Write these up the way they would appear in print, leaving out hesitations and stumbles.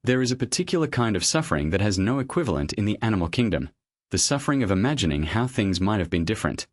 There is a particular kind of suffering that has no equivalent in the animal kingdom, the suffering of imagining how things might have been different.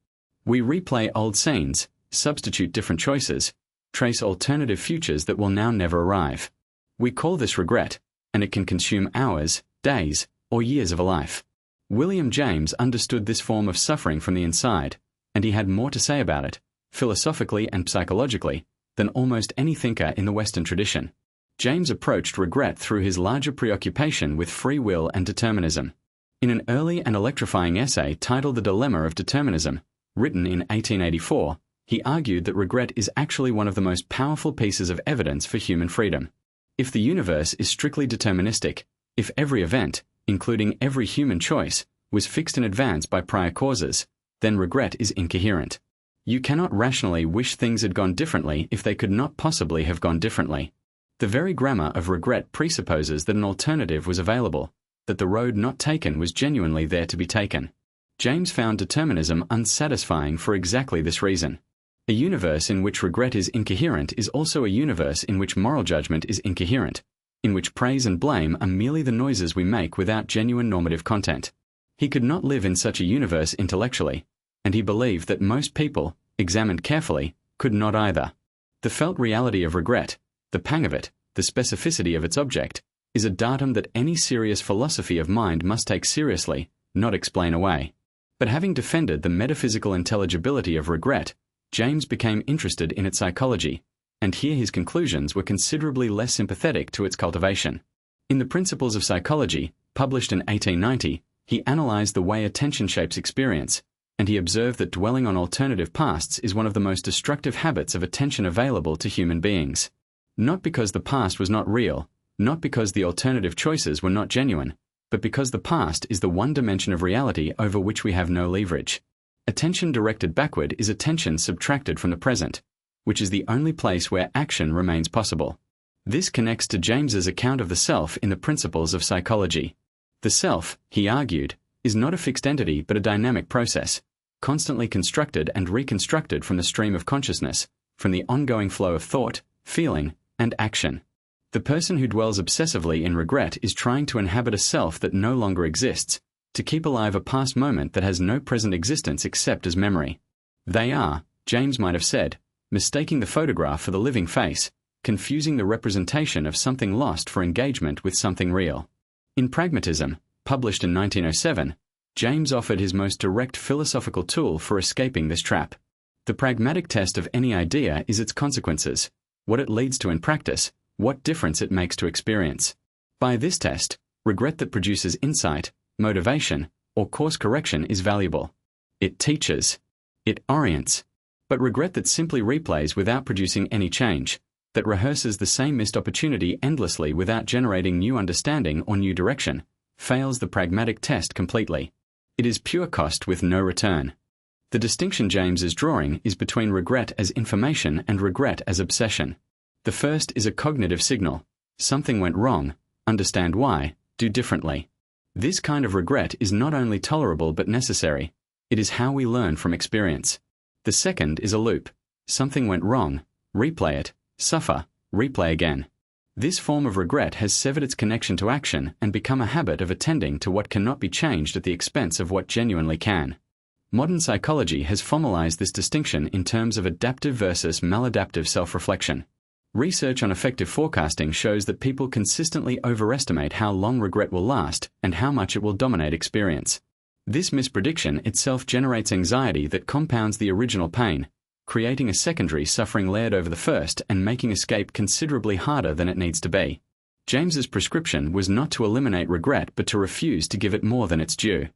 We replay old scenes, substitute different choices, trace alternative futures that will now never arrive. We call this regret, and it can consume hours, days, or years of a life. William James understood this form of suffering from the inside, and he had more to say about it, philosophically and psychologically, than almost any thinker in the Western tradition. James approached regret through his larger preoccupation with free will and determinism. In an early and electrifying essay titled The Dilemma of Determinism, written in 1884, he argued that regret is actually one of the most powerful pieces of evidence for human freedom. If the universe is strictly deterministic, if every event, including every human choice, was fixed in advance by prior causes, then regret is incoherent. You cannot rationally wish things had gone differently if they could not possibly have gone differently. The very grammar of regret presupposes that an alternative was available, that the road not taken was genuinely there to be taken. James found determinism unsatisfying for exactly this reason. A universe in which regret is incoherent is also a universe in which moral judgment is incoherent, in which praise and blame are merely the noises we make without genuine normative content. He could not live in such a universe intellectually, and he believed that most people, examined carefully, could not either. The felt reality of regret, the pang of it, the specificity of its object, is a datum that any serious philosophy of mind must take seriously, not explain away. But having defended the metaphysical intelligibility of regret, James became interested in its psychology, and here his conclusions were considerably less sympathetic to its cultivation. In the Principles of Psychology, published in 1890, he analyzed the way attention shapes experience, and he observed that dwelling on alternative pasts is one of the most destructive habits of attention available to human beings. Not because the past was not real, not because the alternative choices were not genuine, but because the past is the one dimension of reality over which we have no leverage. Attention directed backward is attention subtracted from the present, which is the only place where action remains possible. This connects to James's account of the self in the Principles of Psychology. The self, he argued, is not a fixed entity but a dynamic process, constantly constructed and reconstructed from the stream of consciousness, from the ongoing flow of thought, feeling, and action. The person who dwells obsessively in regret is trying to inhabit a self that no longer exists, to keep alive a past moment that has no present existence except as memory. They are, James might have said, mistaking the photograph for the living face, confusing the representation of something lost for engagement with something real. In Pragmatism, published in 1907, James offered his most direct philosophical tool for escaping this trap. The pragmatic test of any idea is its consequences, what it leads to in practice, what difference it makes to experience. By this test, regret that produces insight, motivation, or course correction is valuable. It teaches. It orients. But regret that simply replays without producing any change, that rehearses the same missed opportunity endlessly without generating new understanding or new direction, fails the pragmatic test completely. It is pure cost with no return. The distinction James is drawing is between regret as information and regret as obsession. The first is a cognitive signal. Something went wrong, understand why, do differently. This kind of regret is not only tolerable but necessary. It is how we learn from experience. The second is a loop. Something went wrong, replay it, suffer, replay again. This form of regret has severed its connection to action and become a habit of attending to what cannot be changed at the expense of what genuinely can. Modern psychology has formalized this distinction in terms of adaptive versus maladaptive self-reflection. Research on effective forecasting shows that people consistently overestimate how long regret will last and how much it will dominate experience. This misprediction itself generates anxiety that compounds the original pain, creating a secondary suffering layered over the first and making escape considerably harder than it needs to be. James's prescription was not to eliminate regret but to refuse to give it more than its due.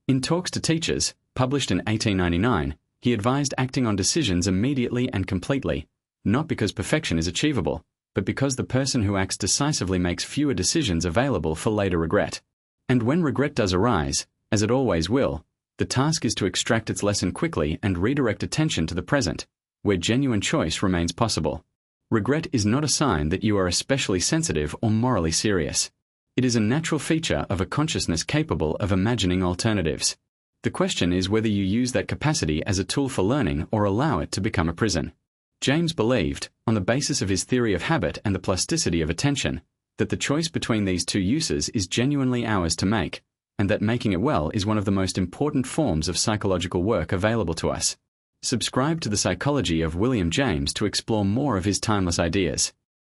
In Talks to Teachers, published in 1899, he advised acting on decisions immediately and completely, not because perfection is achievable, but because the person who acts decisively makes fewer decisions available for later regret. And when regret does arise, as it always will, the task is to extract its lesson quickly and redirect attention to the present, where genuine choice remains possible. Regret is not a sign that you are especially sensitive or morally serious. It is a natural feature of a consciousness capable of imagining alternatives. The question is whether you use that capacity as a tool for learning or allow it to become a prison. James believed, on the basis of his theory of habit and the plasticity of attention, that the choice between these two uses is genuinely ours to make, and that making it well is one of the most important forms of psychological work available to us. Subscribe to The Psychology of William James to explore more of his timeless ideas.